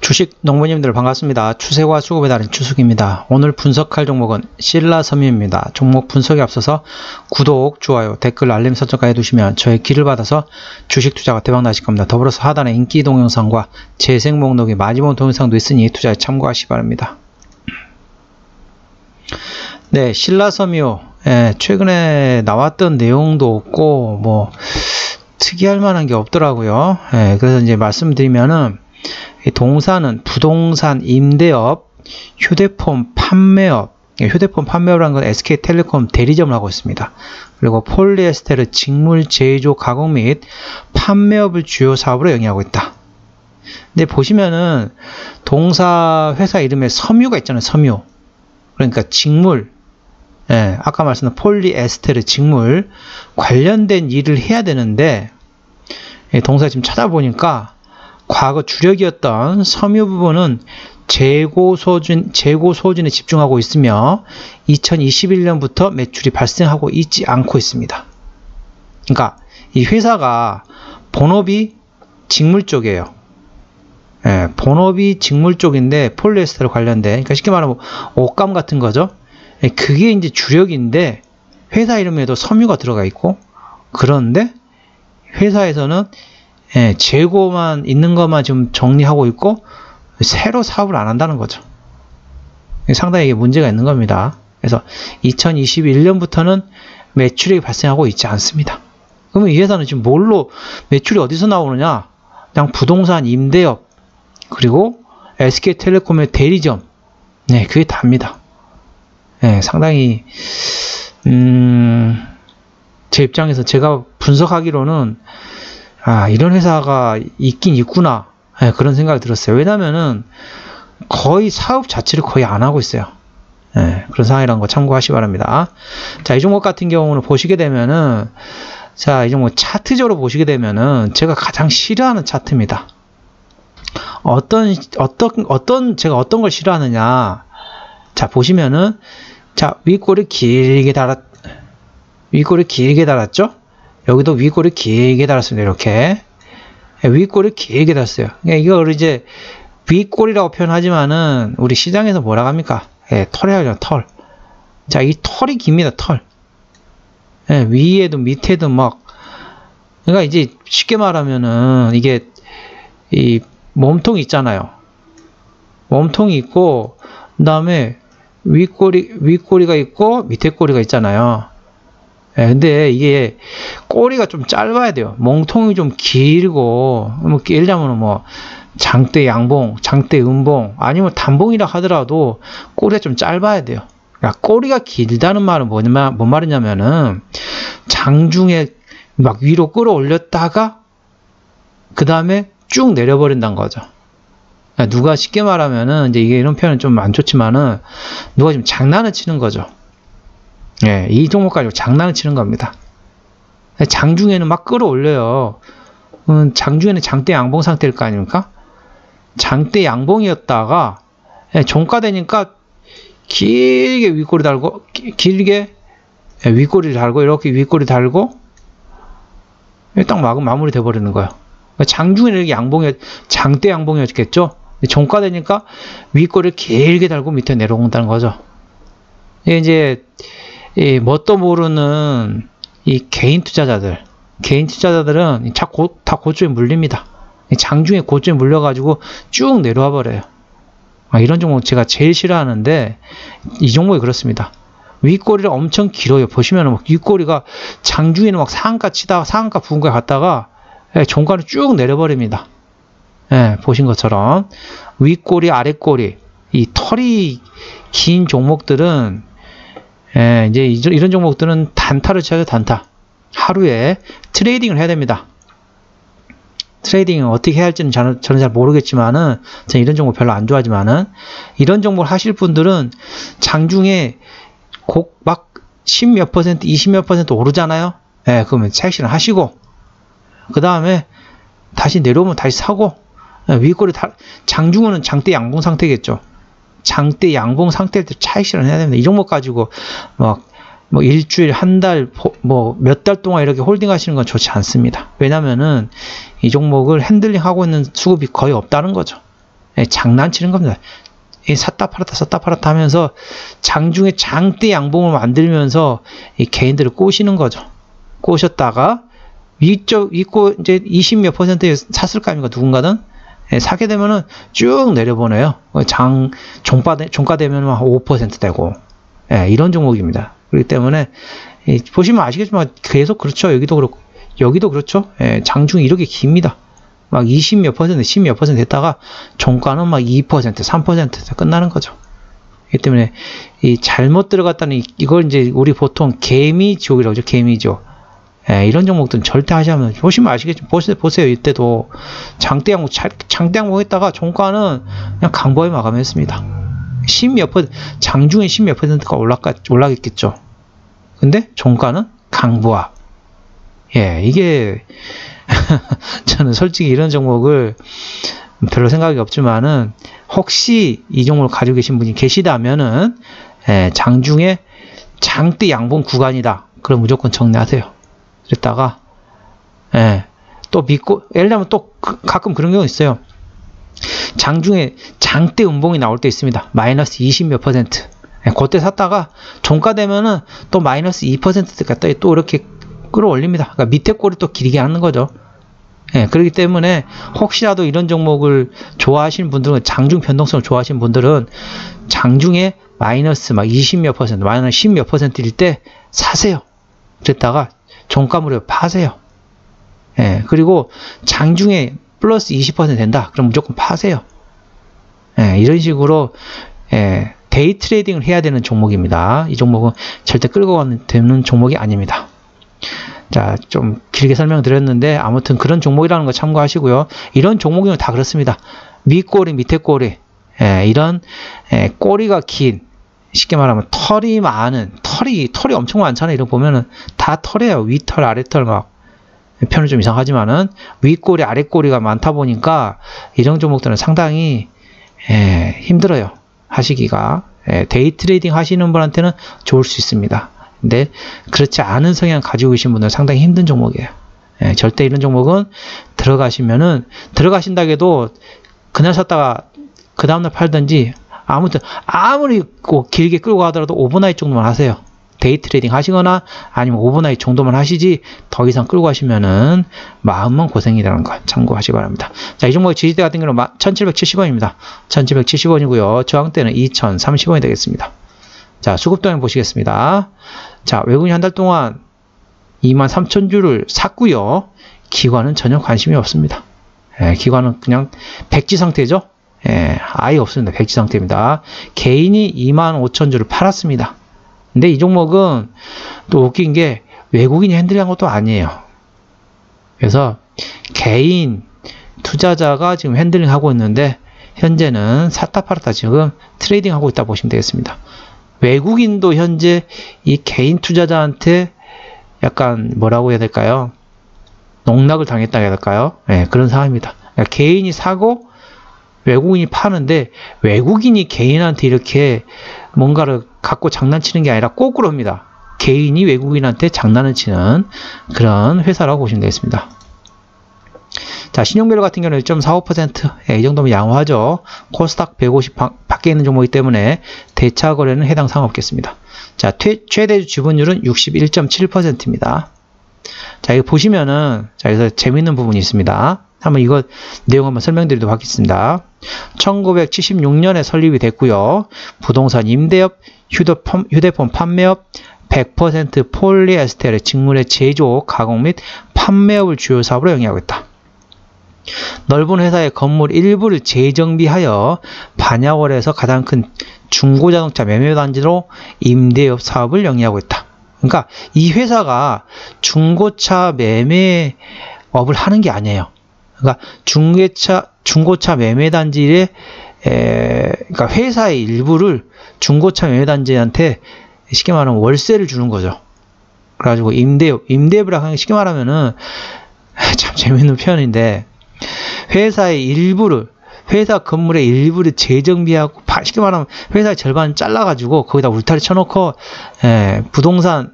주식 농부님들 반갑습니다. 추세와 수급의 달인 추석입니다. 오늘 분석할 종목은 신라섬유입니다. 종목 분석에 앞서서 구독, 좋아요, 댓글, 알림 설정까지 해두시면 저의 길을 받아서 주식 투자가 대박 나실 겁니다. 더불어서 하단에 인기 동영상과 재생 목록에 마지막 동영상도 있으니 투자에 참고하시기 바랍니다. 네, 신라섬유 최근에 나왔던 내용도 없고 뭐 특이할 만한 게 없더라고요. 그래서 이제 말씀드리면은 동사는 부동산 임대업, 휴대폰 판매업, 휴대폰 판매업이라는 건 SK텔레콤 대리점을 하고 있습니다. 그리고 폴리에스테르 직물 제조 가공 및 판매업을 주요 사업으로 영위하고 있다. 근데 보시면은 동사 회사 이름에 섬유가 있잖아요. 섬유. 그러니까 직물, 아까 말씀드린 폴리에스테르 직물 관련된 일을 해야 되는데 동사 지금 찾아보니까 과거 주력이었던 섬유 부분은 재고 소진에 집중하고 있으며 2021년부터 매출이 발생하고 있지 않고 있습니다. 그러니까 이 회사가 본업이 직물 쪽이에요. 본업이 직물 쪽인데 폴리에스테르 관련된, 그러니까 쉽게 말하면 옷감 같은 거죠. 그게 이제 주력인데 회사 이름에도 섬유가 들어가 있고, 그런데 회사에서는 재고만 있는 것만 좀 정리하고 있고 새로 사업을 안 한다는 거죠. 상당히 이게 문제가 있는 겁니다. 그래서 2021년부터는 매출이 발생하고 있지 않습니다. 그러면 이 회사는 지금 뭘로 매출이 어디서 나오느냐? 그냥 부동산 임대업 그리고 SK텔레콤의 대리점, 그게 답니다. 상당히 제 입장에서 제가 분석하기로는 이런 회사가 있긴 있구나, 그런 생각이 들었어요. 왜냐면은 거의 사업 자체를 거의 안 하고 있어요. 그런 상황이라는 거 참고하시기 바랍니다. 자, 이 종목 같은 경우는 보시게 되면은, 자, 이 종목 차트적으로 보시게 되면은 제가 가장 싫어하는 차트입니다. 제가 어떤 걸 싫어하느냐. 자, 보시면은, 자, 윗꼬리 길게 달았죠? 여기도 윗꼬리 길게 달았습니다. 이렇게 윗꼬리 길게 달았어요. 이걸 이제 윗꼬리라고 표현하지만은 우리 시장에서 뭐라고 합니까? 털이라고 하죠. 털. 자, 이 털이 깁니다. 털. 위에도 밑에도 막, 그러니까 이제 쉽게 말하면은 이게 이 몸통이 있잖아요. 몸통이 있고 그다음에 윗꼬리가 있고 밑에 꼬리가 있잖아요. 근데 이게 꼬리가 좀 짧아야 돼요. 몸통이 좀 길고, 뭐 예를 들면 뭐 장대 양봉, 장대 음봉, 아니면 단봉이라 하더라도 꼬리가 좀 짧아야 돼요. 그러니까 꼬리가 길다는 말은 뭔 말이냐면은 장중에 막 위로 끌어올렸다가 그 다음에 쭉 내려버린다는 거죠. 누가 쉽게 말하면은 이제 이게 이런 표현은 좀 안 좋지만은 누가 지금 장난을 치는 거죠. 이 종목 가지고 장난을 치는 겁니다. 장중에는 막 끌어올려요. 장중에는 장대 양봉 상태일 거 아닙니까? 장대 양봉이었다가 종가 되니까 길게 윗꼬리 달고, 길게 윗꼬리를 달고, 이렇게 윗꼬리 달고 딱 마무리 돼버리는 거예요. 장중에는 이렇게 장대 양봉이었겠죠? 종가 되니까 윗꼬리를 길게 달고 밑에 내려온다는 거죠. 이제 뭣도 모르는 이 개인 투자자들은 다 고점에 물립니다. 장중에 고점에 물려가지고 쭉 내려와 버려요. 이런 종목 제가 제일 싫어하는데 이 종목이 그렇습니다. 윗꼬리가 엄청 길어요. 보시면 막 윗꼬리가 장중에는 막 상한가 치다가 상한가 부근까지 갔다가 종가는 쭉 내려버립니다. 보신 것처럼 윗꼬리, 아랫꼬리, 이 털이 긴 종목들은 이제 이런 종목들은 단타를 쳐야죠. 단타. 하루에 트레이딩을 해야 됩니다. 트레이딩을 어떻게 해야 할지는 저는 잘 모르겠지만은, 저는 이런 종목 별로 안 좋아하지만은, 이런 종목을 하실 분들은 장중에 막 10몇 %, 20몇 % 오르잖아요. 그러면 섹시를 하시고, 그 다음에 다시 내려오면 다시 사고, 윗꼬리 장중은 장대 양봉 상태겠죠. 장대 양봉 상태일 때 차익 실현 해야 됩니다. 이 종목 가지고 뭐 일주일, 한 달, 뭐 몇 달 동안 이렇게 홀딩 하시는 건 좋지 않습니다. 왜냐면은 이 종목을 핸들링 하고 있는 수급이 거의 없다는 거죠. 장난치는 겁니다. 샀다 팔았다 하면서 장중에 장대 양봉을 만들면서 이 개인들을 꼬시는 거죠. 꼬셨다가 위쪽 있고 이제 20몇 %에 샀을 거 아닙니까? 누군가는 사게 되면은 쭉 내려보내요. 종가 되면 5% 되고 이런 종목입니다. 그렇기 때문에 보시면 아시겠지만 계속 그렇죠. 여기도 그렇고 여기도 그렇죠. 장중이 이렇게 깁니다. 막 20몇 %, 10몇 % 됐다가 종가는 막 2%, 3% 끝나는 거죠. 그렇기 때문에 이 잘못 들어갔다는 이걸 이제 우리 보통 개미지옥이라고 하죠. 개미지옥. 이런 종목들은 절대 하지 않으면 보시면 아시겠지만 보세요. 이때도 장대 양봉 했다가 종가는 그냥 강보에 마감했습니다. 10몇 %, 장중에 10몇 %가 올라갔겠죠. 근데 종가는 강보합. 이게 저는 솔직히 이런 종목을 별로 생각이 없지만은 혹시 이 종목을 가지고 계신 분이 계시다면은 장중에 장대 양봉 구간이다. 그럼 무조건 정리하세요. 그랬다가 또 믿고 예를 들면 또 가끔 그런 경우 있어요. 장중에 장대 음봉이 나올 때 있습니다. 마이너스 20몇 %. 그때 샀다가 종가 되면은 또 마이너스 2%까지 또 이렇게 끌어올립니다. 그러니까 밑에 꼬리 또 길게 하는 거죠. 그렇기 때문에 혹시라도 이런 종목을 좋아하시는 분들은 장중 변동성을 좋아하시는 분들은 장중에 마이너스 막 20몇 %, 마이너스 10몇 %일 때 사세요. 그랬다가 종가물에 파세요. 그리고 장중에 플러스 20% 된다. 그럼 무조건 파세요. 이런 식으로 데이 트레이딩을 해야 되는 종목입니다. 이 종목은 절대 끌고 가는 되는 종목이 아닙니다. 자, 좀 길게 설명드렸는데 아무튼 그런 종목이라는 거 참고하시고요. 이런 종목은 다 그렇습니다. 윗꼬리, 밑에 꼬리, 이런 꼬리가 긴, 쉽게 말하면 털이 많은, 털이 엄청 많잖아요. 이런 거 보면은 다 털이에요. 윗털, 아랫털 막 표현은 좀 이상하지만은 윗꼬리, 아랫꼬리가 많다 보니까 이런 종목들은 상당히 힘들어요. 하시기가. 데이 트레이딩 하시는 분한테는 좋을 수 있습니다. 근데 그렇지 않은 성향 가지고 계신 분들은 상당히 힘든 종목이에요. 절대 이런 종목은 들어가신다 해도 그날 샀다가 그 다음날 팔든지 아무튼 아무리 길게 끌고 가더라도 오버나잇 정도만 하세요. 데이 트레이딩 하시거나 아니면 오버나잇 정도만 하시지 더 이상 끌고 가시면은 마음만 고생이라는 거 참고하시기 바랍니다. 자, 이 종목의 지지대 같은 경우는 1770원입니다. 1770원이고요. 저항대는 2030원이 되겠습니다. 자, 수급동향 보시겠습니다. 자, 외국인이 한 달 동안 23,000주를 샀고요. 기관은 전혀 관심이 없습니다. 기관은 그냥 백지 상태죠. 아예 없습니다. 백지 상태입니다. 개인이 25,000주를 팔았습니다. 근데 이 종목은 또 웃긴 게 외국인이 핸들한 것도 아니에요. 그래서 개인 투자자가 지금 핸들링 하고 있는데 현재는 샀다 팔았다 지금 트레이딩 하고 있다 보시면 되겠습니다. 외국인도 현재 이 개인 투자자한테 약간 뭐라고 해야 될까요? 농락을 당했다 해야 될까요? 그런 상황입니다. 그러니까 개인이 사고 외국인이 파는데 외국인이 개인한테 이렇게 뭔가를 갖고 장난치는 게 아니라 거꾸로입니다. 개인이 외국인한테 장난을 치는 그런 회사라고 보시면 되겠습니다. 자, 신용별 같은 경우는 1.45%, 이 정도면 양호하죠. 코스닥 150 밖에 있는 종목이기 때문에 대차 거래는 해당 사항 없겠습니다. 자, 최대 지분율은 61.7%입니다. 자, 이거 보시면은, 자, 여기서 재밌는 부분이 있습니다. 한번 이거 내용 한번 설명드리도록 하겠습니다. 1976년에 설립이 됐고요. 부동산 임대업, 휴대폰 판매업, 100% 폴리에스테르 직물의 제조, 가공 및 판매업을 주요 사업으로 영위하고 있다. 넓은 회사의 건물 일부를 재정비하여 반야월에서 가장 큰 중고자동차 매매단지로 임대업 사업을 영위하고 있다. 그러니까 이 회사가 중고차 매매업을 하는 게 아니에요. 그러니까 중고차 매매단지에 그러니까 회사의 일부를 중고차 매매단지한테 쉽게 말하면 월세를 주는 거죠. 그래가지고 임대업을 하는 게 쉽게 말하면은 참 재밌는 표현인데 회사의 일부를 회사 건물의 일부를 재정비하고 쉽게 말하면 회사의 절반 잘라가지고 거기다 울타리 쳐놓고 부동산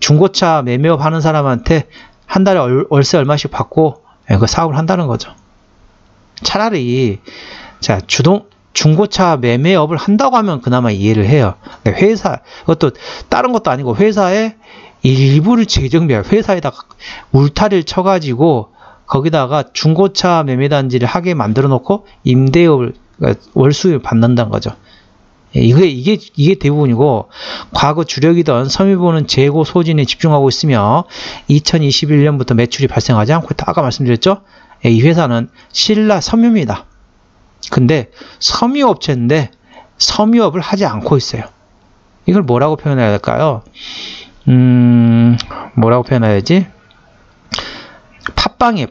중고차 매매업 하는 사람한테 한 달에 월세 얼마씩 받고 그 사업을 한다는 거죠. 차라리 자 중고차 매매업을 한다고 하면 그나마 이해를 해요. 회사 그것도 다른 것도 아니고 회사의 일부를 재정비해요. 회사에다가 울타리를 쳐가지고 거기다가 중고차 매매단지를 하게 만들어 놓고 임대업을 월수입을 받는다는 거죠. 이게 대부분이고, 과거 주력이던 섬유부는 재고 소진에 집중하고 있으며 2021년부터 매출이 발생하지 않고 있다. 아까 말씀드렸죠? 이 회사는 신라 섬유입니다. 근데 섬유업체인데 섬유업을 하지 않고 있어요. 이걸 뭐라고 표현해야 될까요? 뭐라고 표현해야지? 팥빵이에요.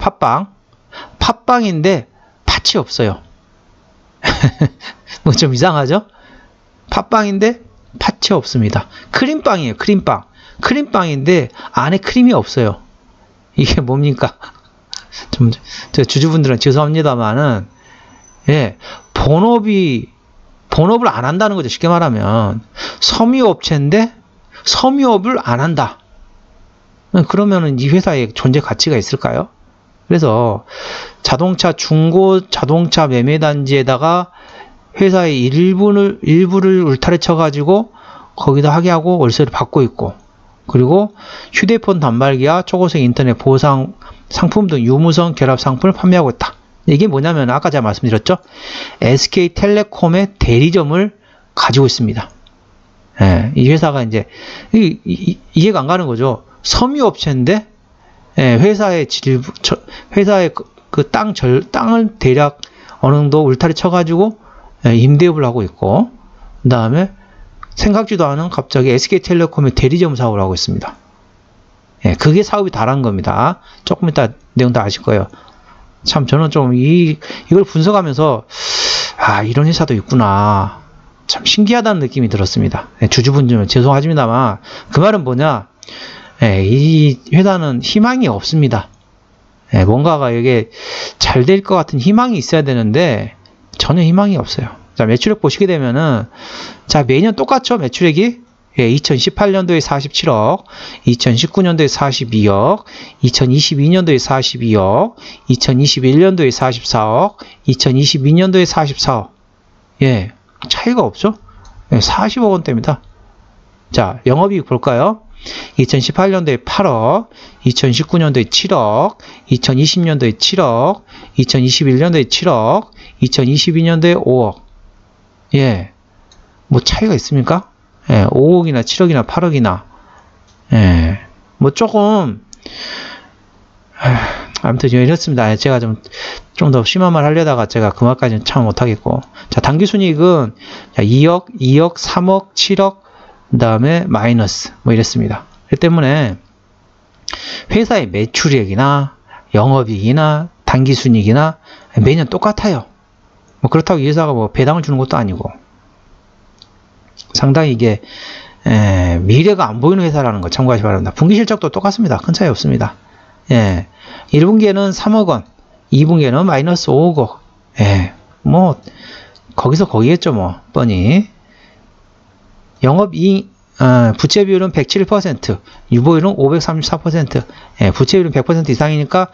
팥빵인데 팥이 없어요. 뭐 좀 이상하죠? 팥빵인데 팥이 없습니다. 크림빵이에요. 크림빵인데 안에 크림이 없어요. 이게 뭡니까? 좀 주주분들은 죄송합니다만은 예, 본업을 안 한다는 거죠. 쉽게 말하면 섬유업체인데 섬유업을 안 한다. 그러면은 이 회사에 존재 가치가 있을까요? 그래서 중고 자동차 매매단지에다가 회사의 일부를 울타리 쳐가지고 거기다 하게 하고 월세를 받고 있고, 그리고 휴대폰 단말기와 초고속 인터넷 보상 상품 등 유무선 결합 상품을 판매하고 있다. 이게 뭐냐면 아까 제가 말씀드렸죠. SK텔레콤의 대리점을 가지고 있습니다. 예, 이 회사가 이제 이해가 안 가는 거죠. 섬유업체인데 회사의 그 땅을 대략 어느 정도 울타리 쳐가지고 임대업을 하고 있고, 그 다음에 생각지도 않은 갑자기 SK텔레콤의 대리점 사업을 하고 있습니다. 예, 그게 사업이 다른 겁니다. 조금 이따 내용 다 아실 거예요. 참 저는 좀 이걸 분석하면서 이런 회사도 있구나. 참 신기하다는 느낌이 들었습니다. 예, 주주분들은 죄송하십니다만 그 말은 뭐냐? 예, 이 회사는 희망이 없습니다. 예, 뭔가가 이게 잘 될 것 같은 희망이 있어야 되는데 전혀 희망이 없어요. 자, 매출액 보시게 되면은 자, 매년 똑같죠? 매출액이 2018년도에 47억, 2019년도에 42억, 2022년도에 42억, 2021년도에 44억, 2022년도에 44억. 예, 차이가 없죠? 40억 원대입니다. 자, 영업이익 볼까요? 2018년도에 8억, 2019년도에 7억, 2020년도에 7억, 2021년도에 7억, 2022년도에 5억. 예, 뭐 차이가 있습니까? 예, 5억이나 7억이나 8억이나. 예, 뭐 조금, 아무튼 이렇습니다. 제가 좀 더 심한 말 하려다가 제가 그 말까지는 참 못하겠고. 자, 당기순이익은 2억, 3억, 7억, 그 다음에 마이너스, 뭐 이랬습니다. 그렇기 때문에 회사의 매출액이나 영업이익이나 당기순이익이나 매년 똑같아요. 뭐 그렇다고 이 회사가 뭐 배당을 주는 것도 아니고. 상당히 이게 미래가 안 보이는 회사라는 거 참고하시기 바랍니다. 분기 실적도 똑같습니다. 큰 차이 없습니다. 예, 1분기에는 3억 원, 2분기에는 마이너스 5억 원. 예, 뭐 거기서 거기겠죠 뭐 뻔히. 영업이익 부채 비율은 107%, 유보율은 534%. 예, 부채 비율은 100% 이상이니까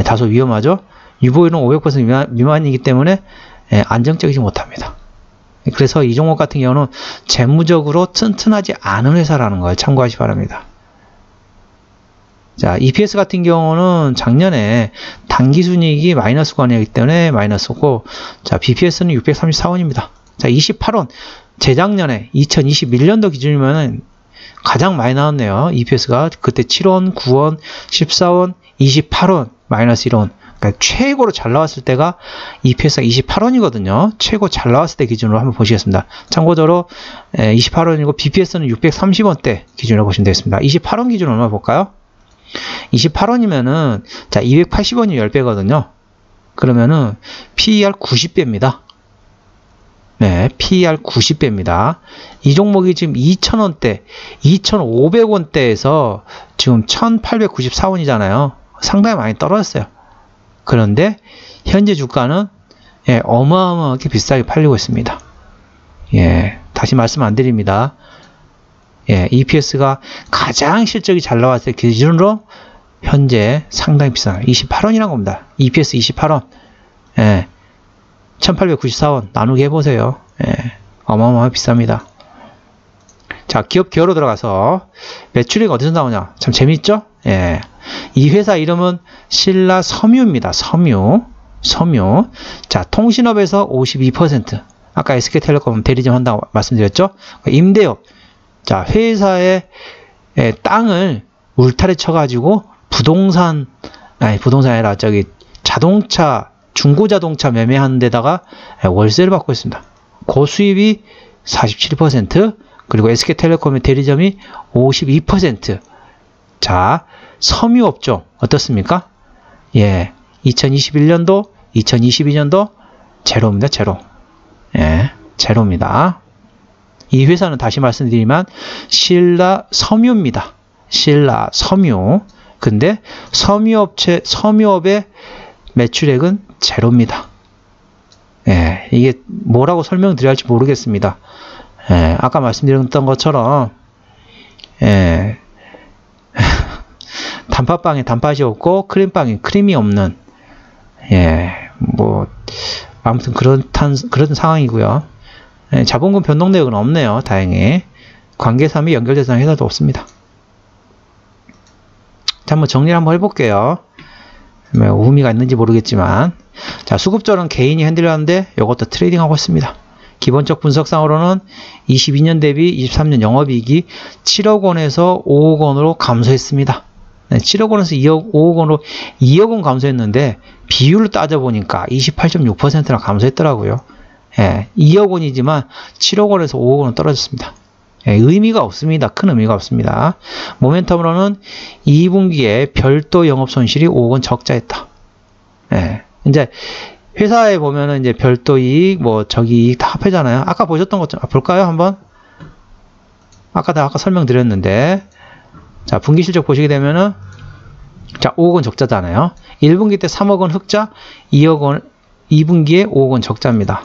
다소 위험하죠. 유보율은 500% 미만이기 때문에 안정적이지 못합니다. 그래서 이 종목 같은 경우는 재무적으로 튼튼하지 않은 회사라는 걸 참고하시기 바랍니다. 자, EPS 같은 경우는 작년에 당기순이익이 마이너스 관이었기 때문에 마이너스고, 자, BPS는 634원입니다. 자, 28원. 재작년에 2021년도 기준이면은 가장 많이 나왔네요. EPS가 그때 7원, 9원, 14원, 28원, 마이너스 1원. 그러니까 최고로 잘 나왔을 때가 EPS가 28원이거든요. 최고 잘 나왔을 때 기준으로 한번 보시겠습니다. 참고적으로 28원이고 BPS는 630원대 기준으로 보시면 되겠습니다. 28원 기준 얼마 볼까요? 28원이면은 자, 280원이 10배거든요. 그러면은 PER 90배입니다. 네, PER 90배입니다. 이 종목이 지금 2,000원대, 2,500원대에서 지금 1,894원이잖아요. 상당히 많이 떨어졌어요. 그런데 현재 주가는 어마어마하게 비싸게 팔리고 있습니다. 예, 다시 말씀 안 드립니다. 예, EPS가 가장 실적이 잘 나왔을 때 기준으로 현재 상당히 비싸요. 28원이란 겁니다. EPS 28원. 예. 1894원 나누기 해보세요. 예. 어마어마하게 비쌉니다. 자, 기업 기어로 들어가서 매출액 어디서 나오냐? 참 재밌죠? 예. 이 회사 이름은 신라 섬유입니다. 섬유. 자, 통신업에서 52%. 아까 SK텔레콤 대리점 한다고 말씀드렸죠? 임대업. 자, 회사의 땅을 울타리 쳐가지고 부동산이 아니라 자동차, 중고자동차 매매하는 데다가 월세를 받고 있습니다. 고수입이 47%, 그리고 SK텔레콤의 대리점이 52%. 자, 섬유업종 어떻습니까? 예, 2021년도, 2022년도 제로입니다. 제로. 예, 제로입니다. 이 회사는 다시 말씀드리면 신라 섬유입니다. 신라 섬유. 근데 섬유업의 매출액은 제로입니다. 예, 이게 뭐라고 설명드려야 할지 모르겠습니다. 예, 아까 말씀드렸던 것처럼 예, 단팥빵에 단팥이 없고 크림빵에 크림이 없는 예, 뭐 아무튼 그런 상황이고요. 예, 자본금 변동 내역은 없네요. 다행히 관계사미 연결대상 회사도 없습니다. 자, 한번 정리를 한번 해볼게요. 의미가 있는지 모르겠지만, 자, 수급절은 개인이 핸들하는데 이것도 트레이딩하고 있습니다. 기본적 분석상으로는 22년 대비 23년 영업이익이 7억 원에서 5억 원으로 감소했습니다. 7억 원에서 5억 원으로 2억 원 감소했는데 비율을 따져보니까 28.6%나 감소했더라고요. 예, 2억 원이지만 7억 원에서 5억 원은 떨어졌습니다. 예, 의미가 없습니다. 큰 의미가 없습니다. 모멘텀으로는 2분기에 별도 영업 손실이 5억 원 적자했다. 예, 이제 회사에 보면은 이제 별도 이익, 저기 이익 다 합해잖아요. 아까 보셨던 것 좀 볼까요? 한번? 아까 설명드렸는데, 자, 분기 실적 보시게 되면은, 자, 5억 원 적자잖아요. 1분기 때 3억 원 흑자, 2억 원, 2분기에 5억 원 적자입니다.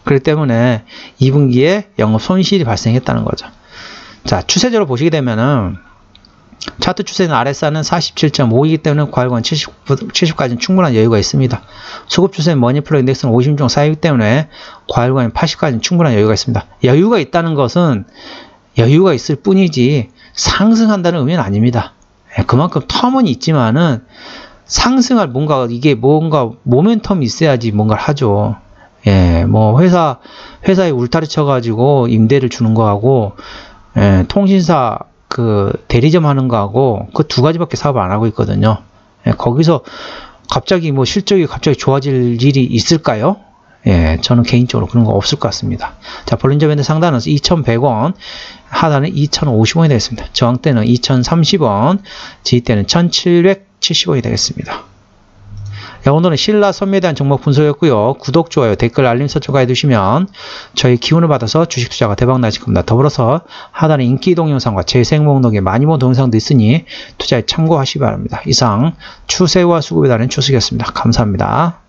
그렇기 때문에 2분기에 영업 손실이 발생했다는 거죠. 자, 추세적으로 보시게 되면은 차트 추세는 RSI는 47.5이기 때문에 과열관 70까지는 충분한 여유가 있습니다. 수급 추세는 머니플로 인덱스는 50종 사이기 때문에 과열관 80까지는 충분한 여유가 있습니다. 여유가 있다는 것은 여유가 있을 뿐이지 상승한다는 의미는 아닙니다. 그만큼 텀은 있지만은 상승할 이게 뭔가 모멘텀이 있어야지 뭔가를 하죠. 예, 회사에 울타리 쳐가지고 임대를 주는 거하고, 예, 통신사 대리점 하는 거하고, 그 두 가지밖에 사업을 안 하고 있거든요. 예, 거기서 갑자기 실적이 갑자기 좋아질 일이 있을까요? 예, 저는 개인적으로 그런 거 없을 것 같습니다. 자, 볼린저 밴드 상단은 2,100원, 하단은 2,050원이 되겠습니다. 저항대는 2,030원, 지지대는 1,770원이 되겠습니다. 자, 오늘은 신라 섬유에 대한 종목 분석이었고요. 구독, 좋아요, 댓글, 알림 설정까지 해두시면 저희 기운을 받아서 주식 투자가 대박 나실 겁니다. 더불어서 하단에 인기 동영상과 재생 목록에 많이 본 동영상도 있으니 투자에 참고하시기 바랍니다. 이상 추세와 수급에 따른 추석이었습니다. 감사합니다.